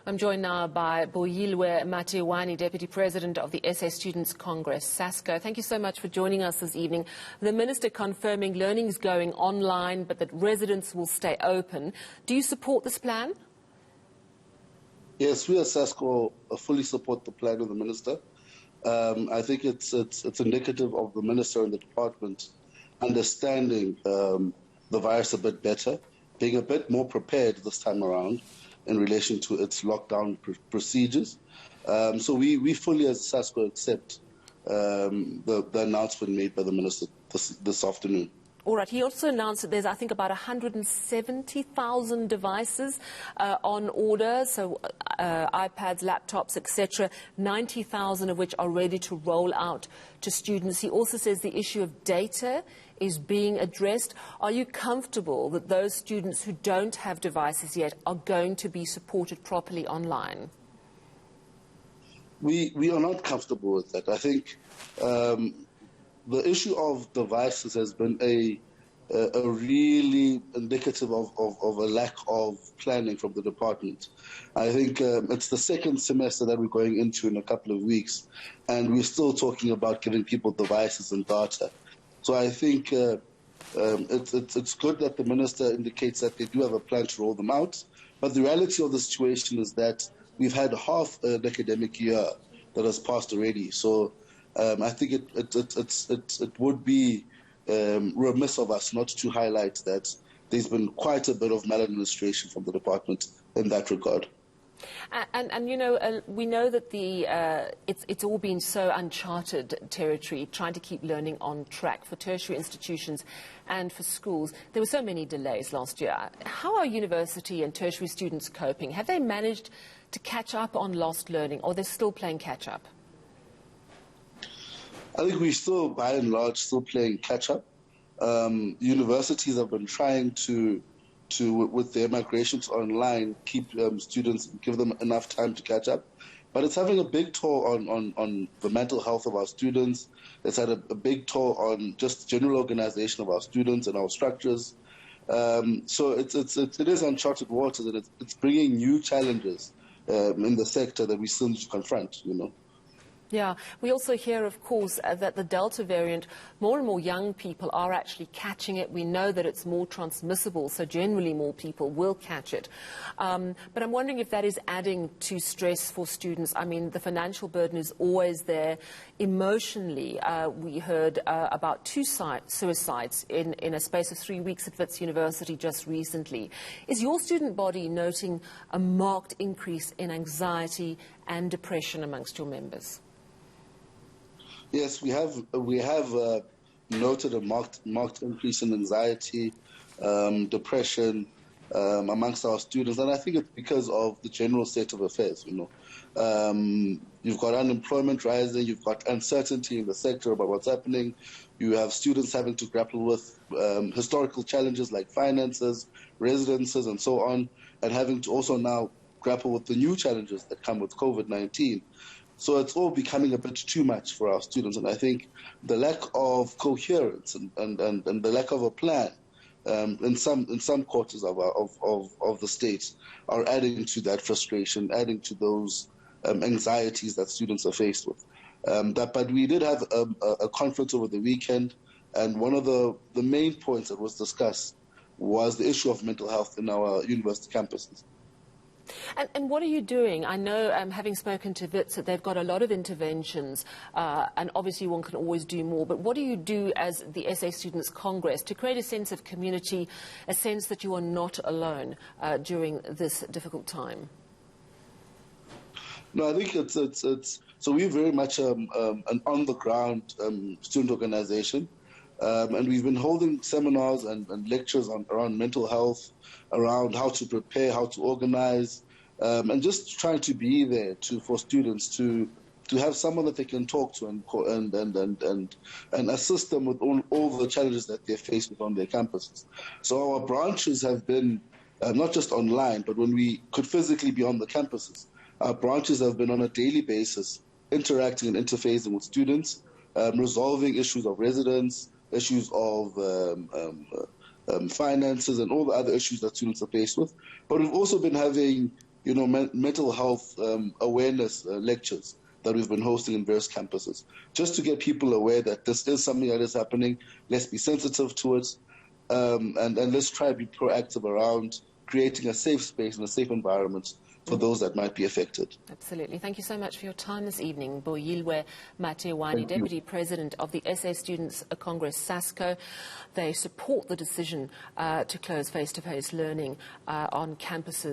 I'm joined now by Buyile Matiwane, Deputy President of the SA Students' Congress, Sasco. Thank you so much for joining us this evening. The Minister confirming learning is going online, but that residents will stay open. Do you support this plan? Yes, we at Sasco fully support the plan of the Minister. I think it's indicative of the Minister and the Department understanding the virus a bit better, being a bit more prepared this time around in relation to its lockdown procedures. So we fully as Sasco accept the announcement made by the Minister this afternoon. All right. He also announced that there's, I think, about 170,000 devices on order, so iPads, laptops, etc., 90,000 of which are ready to roll out to students. He also says the issue of data is being addressed. Are you comfortable that those students who don't have devices yet are going to be supported properly online? We are not comfortable with that. I think the issue of devices has been a really indicative of a lack of planning from the department. I think it's the second semester that we're going into in a couple of weeks, and we're still talking about giving people devices and data. So I think it's good that the Minister indicates that they do have a plan to roll them out, but the reality of the situation is that we've had half an academic year that has passed already. So I think it would be remiss of us not to highlight that there's been quite a bit of maladministration from the department in that regard. And you know, we know that it's all been so uncharted territory, trying to keep learning on track for tertiary institutions and for schools. There were so many delays last year. How are university and tertiary students coping? Have they managed to catch up on lost learning, or they're still playing catch-up? I think we're still, by and large, still playing catch-up. Universities have been trying to, with their migrations online, keep students, give them enough time to catch up. But it's having a big toll on the mental health of our students. It's had a big toll on just general organization of our students and our structures. So it is uncharted waters, and it's bringing new challenges in the sector that we still need to confront, you know. Yeah, we also hear, of course, that the Delta variant, more and more young people are actually catching it. We know that it's more transmissible, so generally more people will catch it. But I'm wondering if that is adding to stress for students. I mean, the financial burden is always there. Emotionally, we heard about 2 suicides in a space of 3 weeks at Wits University just recently. Is your student body noting a marked increase in anxiety and depression amongst your members? Yes, we have noted a marked increase in anxiety, depression amongst our students, and I think it's because of the general state of affairs. You know, you've got unemployment rising, you've got uncertainty in the sector about what's happening. You have students having to grapple with historical challenges like finances, residences, and so on, and having to also now grapple with the new challenges that come with COVID-19. So it's all becoming a bit too much for our students, and I think the lack of coherence and the lack of a plan in some quarters of the state are adding to that frustration, adding to those anxieties that students are faced with. But we did have a conference over the weekend, and one of the main points that was discussed was the issue of mental health in our university campuses. And what are you doing? I know, having spoken to Wits, that they've got a lot of interventions, and obviously one can always do more. But what do you do as the SA Students' Congress to create a sense of community, a sense that you are not alone during this difficult time? No, I think it's so we're very much an on-the-ground student organization. And we've been holding seminars and lectures around mental health, around how to prepare, how to organize, and just trying to be there for students to have someone that they can talk to and assist them with all the challenges that they're faced with on their campuses. So our branches have been not just online, but when we could physically be on the campuses, our branches have been on a daily basis interacting and interfacing with students, resolving issues of residence, issues of finances and all the other issues that students are faced with. But we've also been having mental health awareness lectures that we've been hosting in various campuses, just to get people aware that this is something that is happening. Let's be sensitive to it, and let's try to be proactive around creating a safe space and a safe environment for those that might be affected. Absolutely. Thank you so much for your time this evening. Buyile Matiwane, Deputy President of the SA Students Congress, Sasco. They support the decision to close face-to-face learning on campuses.